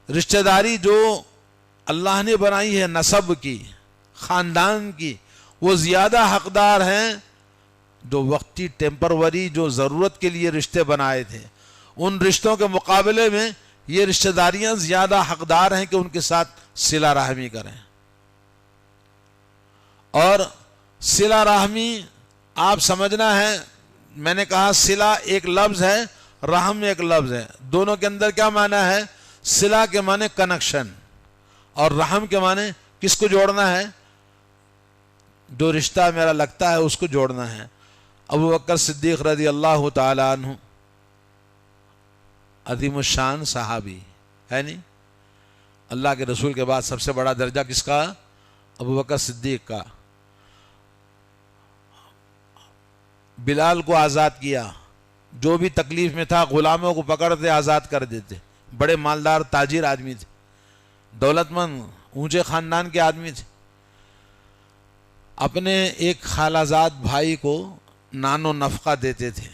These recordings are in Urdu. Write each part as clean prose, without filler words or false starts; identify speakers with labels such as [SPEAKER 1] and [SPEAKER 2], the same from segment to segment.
[SPEAKER 1] رشتہ داری جو اللہ نے بنائی ہے نسب کی، خاندان کی، وہ زیادہ حقدار ہیں جو وقتی ٹیمپروری جو ضرورت کے لیے رشتے بنائے تھے. ان رشتوں کے مقابلے میں یہ رشتہ داریاں زیادہ حقدار ہیں کہ ان کے ساتھ صلہ رحمی کریں. اور صلہ رحمی آپ سمجھنا ہے، میں نے کہا صلہ ایک لفظ ہے، رحم ایک لفظ ہے. دونوں کے اندر کیا معنی ہے؟ صلہ کے معنی کنیکشن، اور رحم کے معنی کس کو جوڑنا ہے؟ جو رشتہ میرا لگتا ہے اس کو جوڑنا ہے. ابو بکر صدیق رضی اللہ تعالی عنہ عظیم الشان صحابی ہے نہیں؟ اللہ کے رسول کے بعد سب سے بڑا درجہ کس کا؟ ابو بکر صدیق کا. بلال کو آزاد کیا، جو بھی تکلیف میں تھا غلاموں کو پکڑتے آزاد کر دیتے. بڑے مالدار تاجر آدمی تھے، دولت مند اونچے خاندان کے آدمی تھے. اپنے ایک خالہ زاد بھائی کو نان و نفقہ دیتے تھے.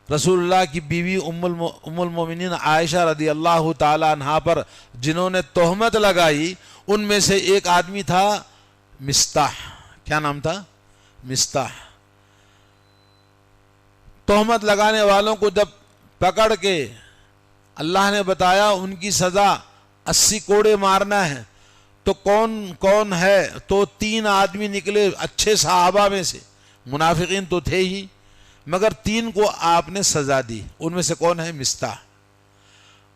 [SPEAKER 1] رسول اللہ کی بیوی ام المومنین عائشہ رضی اللہ تعالی عنہا پر جنہوں نے تہمت لگائی، ان میں سے ایک آدمی تھا مستاح. کیا نام تھا؟ مستاح. تہمت لگانے والوں کو جب پکڑ کے اللہ نے بتایا ان کی سزا 80 کوڑے مارنا ہے، تو کون ہے؟ تو 3 آدمی نکلے اچھے صحابہ میں سے. منافقین تو تھے ہی، مگر 3 کو آپ نے سزا دی. ان میں سے کون ہے؟ مستاح.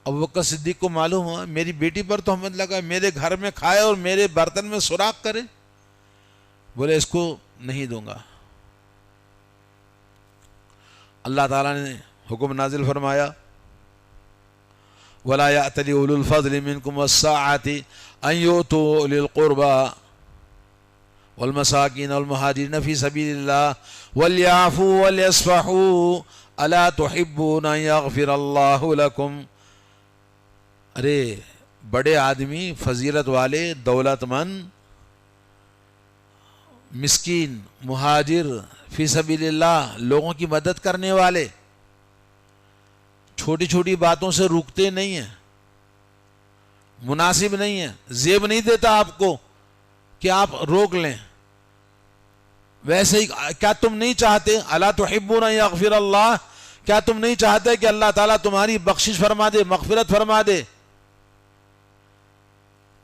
[SPEAKER 1] ابو بکر صدیق کو معلوم ہوا میری بیٹی پر تہمت لگا، میرے گھر میں کھائے اور میرے برتن میں سوراخ کرے. بولے اس کو نہیں دوں گا. اللہ تعالیٰ نے حکم نازل فرمایا وَلَا يَأْتَلِ أُولُو الْفَضْلِ مِنْكُمْ وَالسَّعَةِ أَنْ يُؤْتُوا أُولِي الْقُرْبَى وَالْمَسَاكِينَ وَالْمُهَاجِرِينَ فِي سَبِيلِ اللَّهِ وَلْيَعْفُوا وَلْيَصْفَحُوا أَلَا تُحِبُّونَ أَنْ يَغْفِرَ اللَّهُ لَكُمْ. ارے بڑے آدمی، فضیلت والے، دولت مند، مسکین، مہاجر، فی سبیل اللہ، لوگوں کی مدد کرنے والے، چھوٹی چھوٹی باتوں سے روکتے نہیں ہیں، مناسب نہیں ہیں، زیب نہیں دیتا آپ کو کہ آپ روک لیں. ویسے ہی کیا تم نہیں چاہتے الا تحبون ان یغفر اللہ، کیا تم نہیں چاہتے کہ اللہ تعالیٰ تمہاری بخشش فرما دے، مغفرت فرما دے؟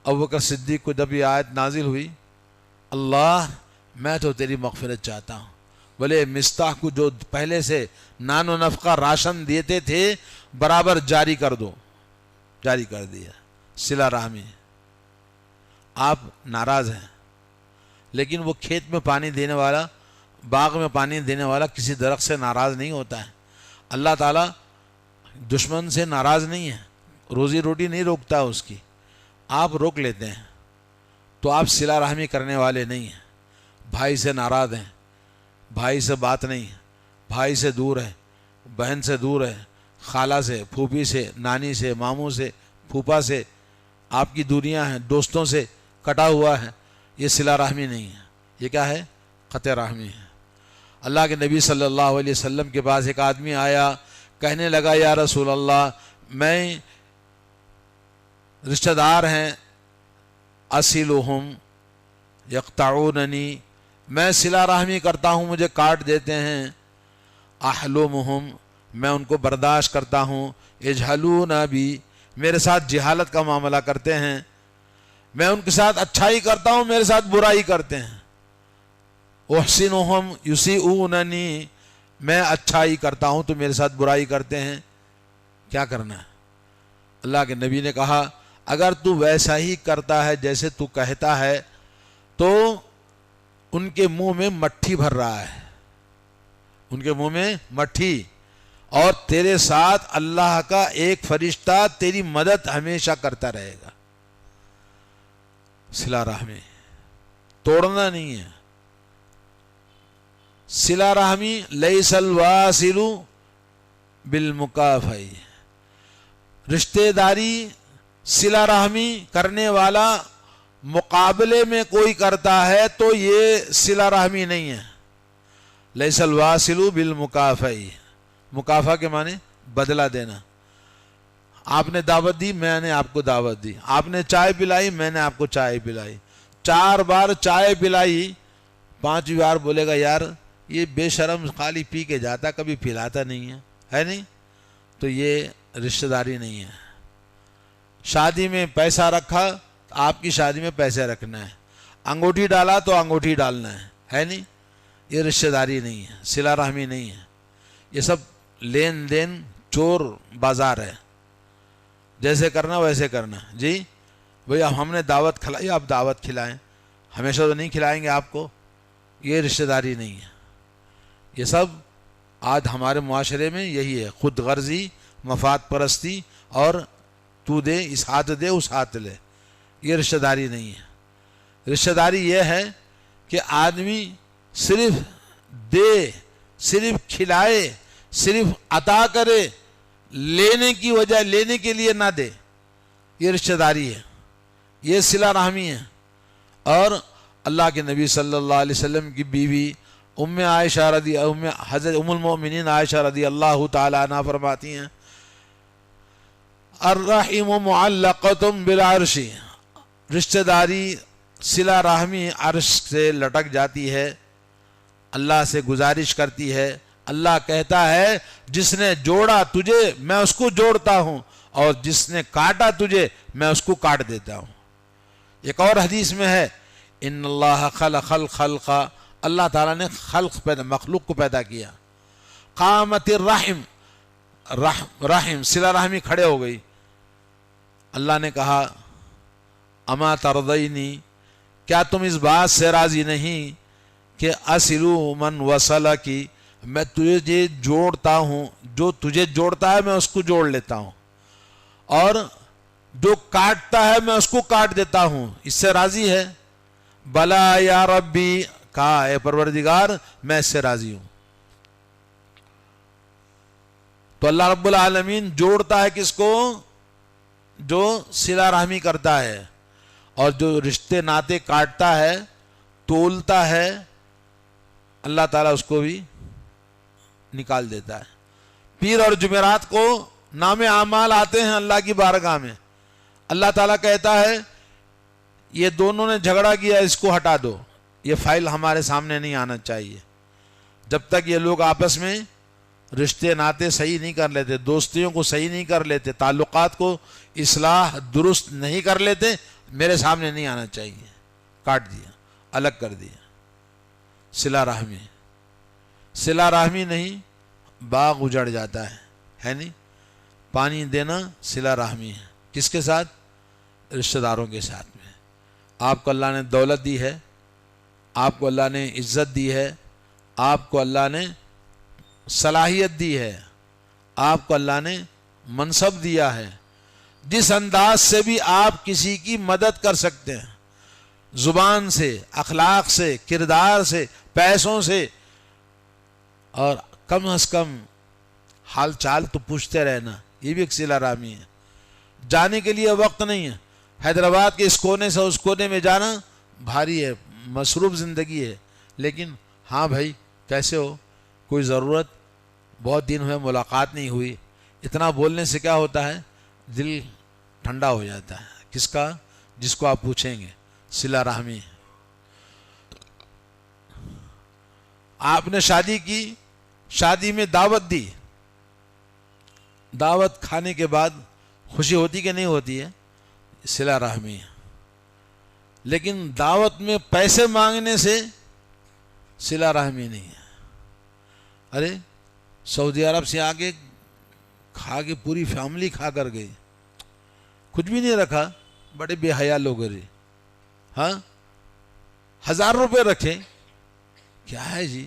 [SPEAKER 1] ابو بکر صدیق کو جب یہ آیت نازل ہوئی، اللہ میں تو تیری مغفرت چاہتا ہوں. بولے مستاح کو جو پہلے سے نان و نفقہ راشن دیتے تھے برابر جاری کر دو. جاری کر دیا. صلہ رحمی. آپ ناراض ہیں، لیکن وہ کھیت میں پانی دینے والا، باغ میں پانی دینے والا کسی درخت سے ناراض نہیں ہوتا ہے. اللہ تعالیٰ دشمن سے ناراض نہیں ہے، روزی روٹی نہیں روکتا اس کی. آپ روک لیتے ہیں تو آپ صلہ رحمی کرنے والے نہیں ہیں. بھائی سے ناراض ہیں، بھائی سے بات نہیں ہے، بھائی سے دور ہے، بہن سے دور ہے، خالہ سے، پھوپھی سے، نانی سے، ماموں سے، پھوپھا سے آپ کی دوریاں ہیں، دوستوں سے کٹا ہوا ہے. یہ صلہ رحمی نہیں ہے، یہ کیا ہے؟ قطع رحمی ہے. اللہ کے نبی صلی اللہ علیہ وسلم کے پاس ایک آدمی آیا، کہنے لگا یا رسول اللہ، میں رشتہ دار ہیں، اصلہم یقطعوننی، میں صلہ رحمی کرتا ہوں، مجھے کاٹ دیتے ہیں. احلمہم، میں ان کو برداشت کرتا ہوں. یجہلون بی، میرے ساتھ جہالت کا معاملہ کرتے ہیں. میں ان کے ساتھ اچھائی کرتا ہوں، میرے ساتھ برائی کرتے ہیں. احسنہم یسیئوننی، میں اچھائی کرتا ہوں تو میرے ساتھ برائی کرتے ہیں. کیا کرنا ہے؟ اللہ کے نبی نے کہا اگر تو ویسا ہی کرتا ہے جیسے تو کہتا ہے تو ان کے منہ میں مٹھی بھر رہا ہے، ان کے منہ میں مٹھی، اور تیرے ساتھ اللہ کا ایک فرشتہ تیری مدد ہمیشہ کرتا رہے گا. صلہ رحمی توڑنا نہیں ہے. صلہ رحمی لیس الواصل بالمکافئی، رشتہ داری صلہ رحمی کرنے والا مقابلے میں کوئی کرتا ہے تو یہ صلہ رحمی نہیں ہے. لیس الواصل بالمکافئی، مکافہ کے معنی بدلہ دینا. آپ نے دعوت دی، میں نے آپ کو دعوت دی، آپ نے چائے پلائی، میں نے آپ کو چائے پلائی، 4 بار چائے پلائی، 5ویں بار بولے گا یار یہ بے شرم خالی پی کے جاتا، کبھی پلاتا نہیں ہے نہیں؟ تو یہ رشتہ داری نہیں ہے۔ شادی میں پیسہ رکھا تو آپ کی شادی میں پیسے رکھنا ہے، انگوٹھی ڈالا تو انگوٹھی ڈالنا ہے نہیں؟ یہ رشتہ داری نہیں ہے، صلہ رحمی نہیں ہے، یہ سب لین دین چور بازار ہے، جیسے کرنا ویسے کرنا۔ جی بھئی اب ہم نے دعوت کھلائی، آپ دعوت کھلائیں، ہمیشہ تو نہیں کھلائیں گے آپ کو، یہ رشتہ داری نہیں ہے۔ یہ سب آج ہمارے معاشرے میں یہی ہے، خود غرضی، مفاد پرستی، اور تو دے اس ہاتھ دے اس ہاتھ لے، یہ رشتہ داری نہیں ہے۔ رشتہ داری یہ ہے کہ آدمی صرف دے، صرف کھلائے، صرف عطا کرے، لینے کی وجہ لینے کے لیے نہ دے، یہ رشتہ داری ہے، یہ صلہ رحمی ہے۔ اور اللہ کے نبی صلی اللہ علیہ وسلم کی بیوی حضرت ام المؤمنین عائشہ رضی اللہ تعالی عنہ فرماتی ہیں الرحم معلقۃ بالعرش، رشتہ داری صلہ رحمی عرش سے لٹک جاتی ہے، اللہ سے گزارش کرتی ہے، اللہ کہتا ہے جس نے جوڑا تجھے میں اس کو جوڑتا ہوں، اور جس نے کاٹا تجھے میں اس کو کاٹ دیتا ہوں۔ ایک اور حدیث میں ہے ان اللہ خلق الخلق، اللہ تعالیٰ نے مخلوق کو پیدا کیا، قامت الرحم، رحم صلہ رحمی کھڑے ہو گئی۔ اللہ نے کہا اما ترضینی، کیا تم اس بات سے راضی نہیں کہ اصلو من وصلکی، میں تجھے جوڑتا ہوں، جو تجھے جوڑتا ہے میں اس کو جوڑ لیتا ہوں، اور جو کاٹتا ہے میں اس کو کاٹ دیتا ہوں، اس سے راضی ہے؟ بلا یا ربی، کہا اے پروردگار میں اس سے راضی ہوں۔ تو اللہ رب العالمین جوڑتا ہے کس کو؟ جو صلہ رحمی کرتا ہے، اور جو رشتے ناطے کاٹتا ہے، تولتا ہے، اللہ تعالیٰ اس کو بھی نکال دیتا ہے۔ پیر اور جمعرات کو نام اعمال آتے ہیں اللہ کی بارگاہ میں، اللہ تعالیٰ کہتا ہے یہ دونوں نے جھگڑا کیا، اس کو ہٹا دو، یہ فائل ہمارے سامنے نہیں آنا چاہیے۔ جب تک یہ لوگ آپس میں رشتے ناطے صحیح نہیں کر لیتے، دوستیوں کو صحیح نہیں کر لیتے، تعلقات کو اصلاح درست نہیں کر لیتے، میرے سامنے نہیں آنا چاہیے۔ کاٹ دیا، الگ کر دیا۔ صلہ رحمی، صلہ رحمی نہیں، باغ اجڑ جاتا ہے نہیں؟ پانی دینا صلہ رحمی ہے، کس کے ساتھ؟ رشتہ داروں کے ساتھ میں۔ آپ کو اللہ نے دولت دی ہے، آپ کو اللہ نے عزت دی ہے، آپ کو اللہ نے صلاحیت دی ہے، آپ کو اللہ نے منصب دیا ہے، جس انداز سے بھی آپ کسی کی مدد کر سکتے ہیں، زبان سے، اخلاق سے، کردار سے، پیسوں سے، اور کم از کم حال چال تو پوچھتے رہنا، یہ بھی ایک صلہ رحمی ہے۔ جانے کے لیے وقت نہیں ہے، حیدرآباد کے اس کونے سے اس کونے میں جانا بھاری ہے، مصروف زندگی ہے، لیکن ہاں بھائی کیسے ہو، کوئی ضرورت، بہت دن ہوئے ملاقات نہیں ہوئی، اتنا بولنے سے کیا ہوتا ہے؟ دل ٹھنڈا ہو جاتا ہے۔ کس کا؟ جس کو آپ پوچھیں گے، صلہ رحمی۔ آپ نے شادی کی، شادی میں دعوت دی، دعوت کھانے کے بعد خوشی ہوتی کہ نہیں ہوتی ہے؟ صلہ رحمی ہے۔ لیکن دعوت میں پیسے مانگنے سے صلہ رحمی نہیں ہے۔ ارے سعودی عرب سے آگے کھا کے پوری فیملی کھا کر گئی، کچھ بھی نہیں رکھا، بڑے بے حیا لوگ رہے، ہاں 1000 روپے رکھے، کیا ہے جی؟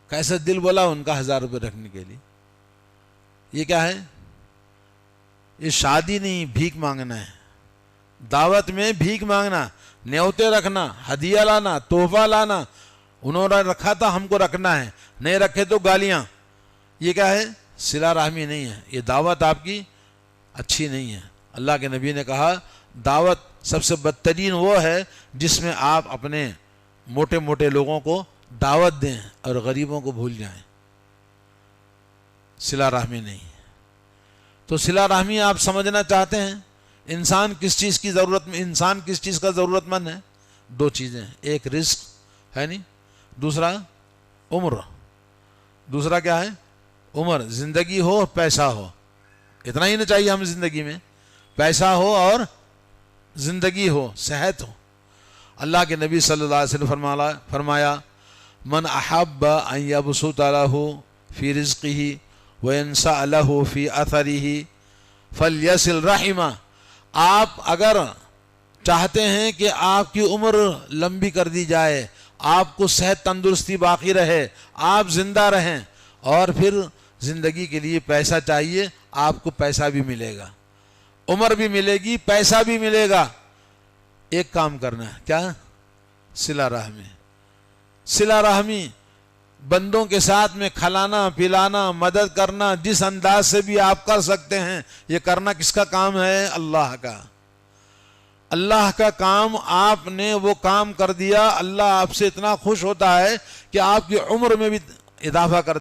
[SPEAKER 1] کیسا دل بولا ان کا 1000 روپے رکھنے کے لیے؟ یہ کیا ہے؟ یہ شادی نہیں، بھیک مانگنا ہے۔ دعوت میں بھیک مانگنا، نیوتے رکھنا، ہدیہ لانا، تحفہ لانا، انہوں نے رکھا تھا ہم کو رکھنا ہے، نہیں رکھے تو گالیاں، یہ کیا ہے؟ صلہ رحمی نہیں ہے، یہ دعوت آپ کی اچھی نہیں ہے۔ اللہ کے نبی نے کہا دعوت سب سے بدترین وہ ہے جس میں آپ اپنے موٹے موٹے لوگوں کو دعوت دیں اور غریبوں کو بھول جائیں، صلہ رحمی نہیں۔ تو صلہ رحمی آپ سمجھنا چاہتے ہیں انسان کس چیز کی ضرورت میں، انسان کس چیز کا ضرورت مند ہے؟ دو چیزیں، ایک رزق ہے نہیں، دوسرا عمر. دوسرا کیا ہے؟ عمر. زندگی ہو، پیسہ ہو، اتنا ہی نہ چاہیے ہمیں زندگی میں، پیسہ ہو اور زندگی ہو، صحت ہو. اللہ کے نبی صلی اللہ علیہ وسلم فرمایا من احب ان یبسط لہ فی رزقہ وینسأ لہ فی اثرہ فلیصل رحمہ. آپ اگر چاہتے ہیں کہ آپ کی عمر لمبی کر دی جائے، آپ کو صحت تندرستی باقی رہے، آپ زندہ رہیں، اور پھر زندگی کے لیے پیسہ چاہیے، آپ کو پیسہ بھی ملے گا، عمر بھی ملے گی، پیسہ بھی ملے گا. ایک کام کرنا ہے، کیا؟ صلہ رحمی. صلہ رحمی بندوں کے ساتھ میں کھلانا پلانا مدد کرنا جس انداز سے بھی آپ کر سکتے ہیں. یہ کرنا کس کا کام ہے؟ اللہ کا. اللہ کا کام. آپ نے وہ کام کر دیا، اللہ آپ سے اتنا خوش ہوتا ہے کہ آپ کی عمر میں بھی اضافہ کر